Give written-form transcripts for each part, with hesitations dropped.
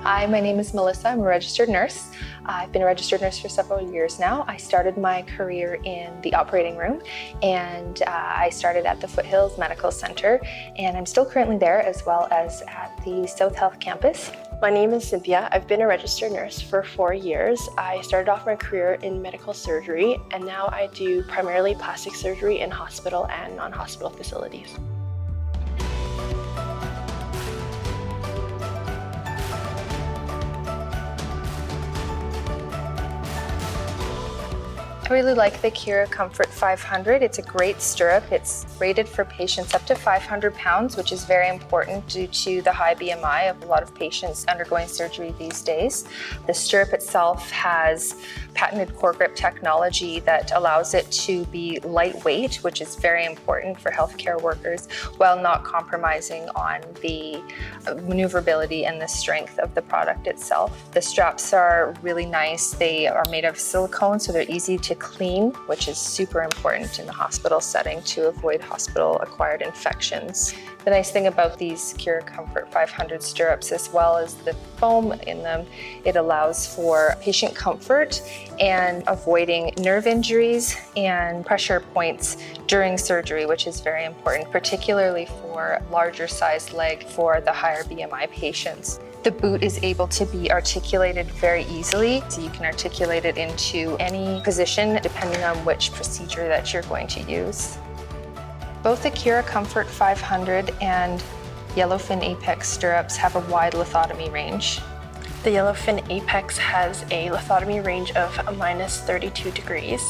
Hi, my name is Melissa. I'm a registered nurse. I've been a registered nurse for several years now. I started my career in the operating room, and I started at the Foothills Medical Center, and I'm still currently there, as well as at the South Health campus. My name is Cynthia. I've been a registered nurse for 4 years. I started off my career in medical surgery, and now I do primarily plastic surgery in hospital and non-hospital facilities. I really like the Kira Comfort 500. It's a great stirrup. It's rated for patients up to 500 pounds, which is very important due to the high BMI of a lot of patients undergoing surgery these days. The stirrup itself has patented core grip technology that allows it to be lightweight, which is very important for healthcare workers, while not compromising on the maneuverability and the strength of the product itself. The straps are really nice. They are made of silicone, so they're easy to clean, which is super important in the hospital setting to avoid hospital-acquired infections. The nice thing about these Kira Comfort 500 stirrups, as well as the foam in them, it allows for patient comfort and avoiding nerve injuries and pressure points during surgery, which is very important, particularly for larger sized leg for the higher BMI patients. The boot is able to be articulated very easily, so you can articulate it into any position depending on which procedure that you're going to use. Both the Kira Comfort 500 and Yellowfin Apex stirrups have a wide lithotomy range. The Yellowfin Apex has a lithotomy range of -32 degrees,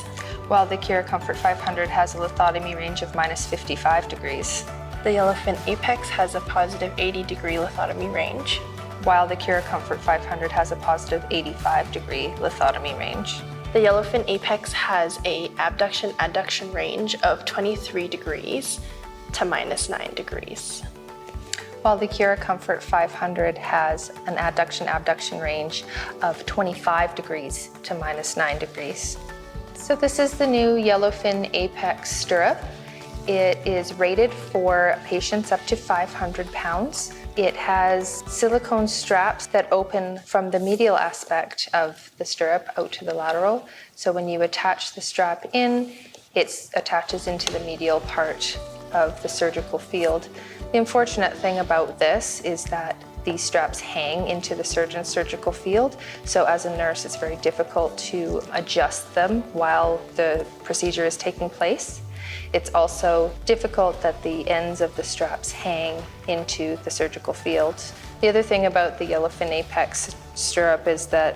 while the Kira Comfort 500 has a lithotomy range of -55 degrees. The Yellowfin Apex has a +80 degree lithotomy range, while the Kira Comfort 500 has a +85 degree lithotomy range. The Yellowfin Apex has a abduction-adduction range of 23 degrees to -9 degrees. While the Kira Comfort 500 has an adduction-abduction range of 25 degrees to -9 degrees. So this is the new Yellowfin Apex stirrup. It is rated for patients up to 500 pounds. It has silicone straps that open from the medial aspect of the stirrup out to the lateral. So when you attach the strap in, it attaches into the medial part of the surgical field. The unfortunate thing about this is that these straps hang into the surgeon's surgical field. So as a nurse, it's very difficult to adjust them while the procedure is taking place. It's also difficult that the ends of the straps hang into the surgical field. The other thing about the Yellowfin Apex stirrup is that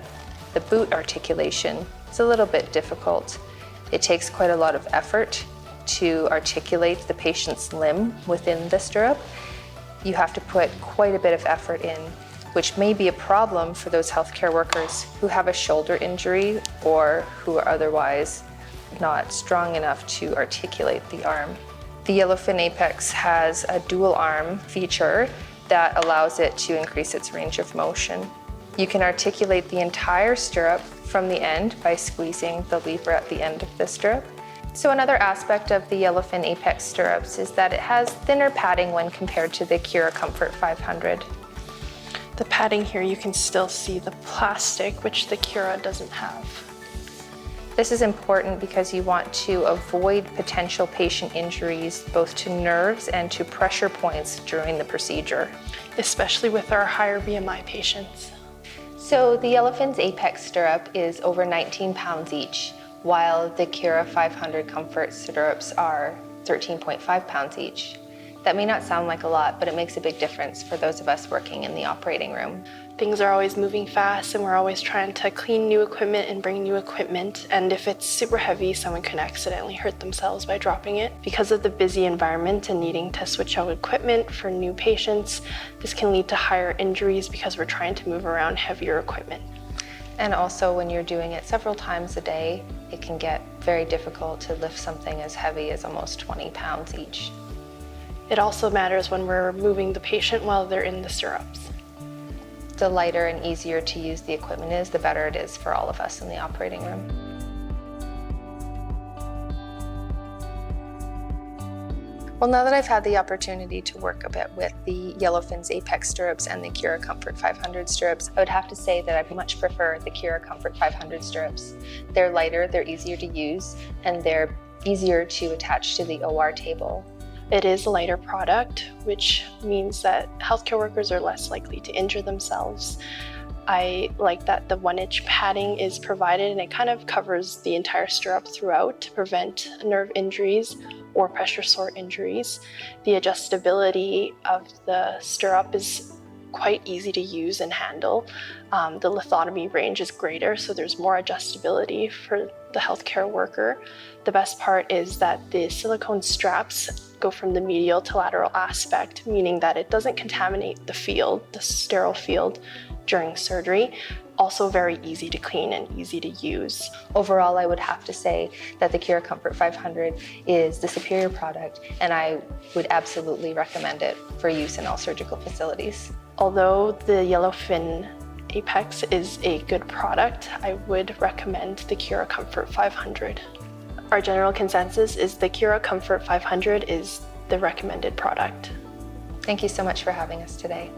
the boot articulation is a little bit difficult. It takes quite a lot of effort to articulate the patient's limb within the stirrup. You have to put quite a bit of effort in, which may be a problem for those healthcare workers who have a shoulder injury or who are otherwise not strong enough to articulate the arm. The Yellowfin Apex has a dual arm feature that allows it to increase its range of motion. You can articulate the entire stirrup from the end by squeezing the lever at the end of the stirrup. So another aspect of the Yellowfin Apex stirrups is that it has thinner padding when compared to the Kira Comfort 500. The padding here, you can still see the plastic, which the Kira doesn't have. This is important because you want to avoid potential patient injuries both to nerves and to pressure points during the procedure, especially with our higher BMI patients. So the Yellowfin's Apex stirrup is over 19 pounds each, while the Kira 500 Comfort stirrups are 13.5 pounds each. That may not sound like a lot, but it makes a big difference for those of us working in the operating room. Things are always moving fast, and we're always trying to clean new equipment and bring new equipment. And if it's super heavy, someone can accidentally hurt themselves by dropping it. Because of the busy environment and needing to switch out equipment for new patients, this can lead to higher injuries because we're trying to move around heavier equipment. And also when you're doing it several times a day, it can get very difficult to lift something as heavy as almost 20 pounds each. It also matters when we're moving the patient while they're in the stirrups. The lighter and easier to use the equipment is, the better it is for all of us in the operating room. Well, now that I've had the opportunity to work a bit with the Yellowfin's Apex stirrups and the Cura Comfort 500 stirrups, I would have to say that I much prefer the Cura Comfort 500 stirrups. They're lighter, they're easier to use, and they're easier to attach to the OR table. It is a lighter product, which means that healthcare workers are less likely to injure themselves. I like that the 1-inch padding is provided, and it kind of covers the entire stirrup throughout to prevent nerve injuries or pressure sore injuries. The adjustability of the stirrup is quite easy to use and handle. The lithotomy range is greater, so there's more adjustability for the healthcare worker. The best part is that the silicone straps go from the medial to lateral aspect, meaning that it doesn't contaminate the field, the sterile field, during surgery. Also very easy to clean and easy to use. Overall, I would have to say that the Cura Comfort 500 is the superior product, and I would absolutely recommend it for use in all surgical facilities. Although the Yellowfin Apex is a good product, I would recommend the Cura Comfort 500. Our general consensus is the Cura Comfort 500 is the recommended product. Thank you so much for having us today.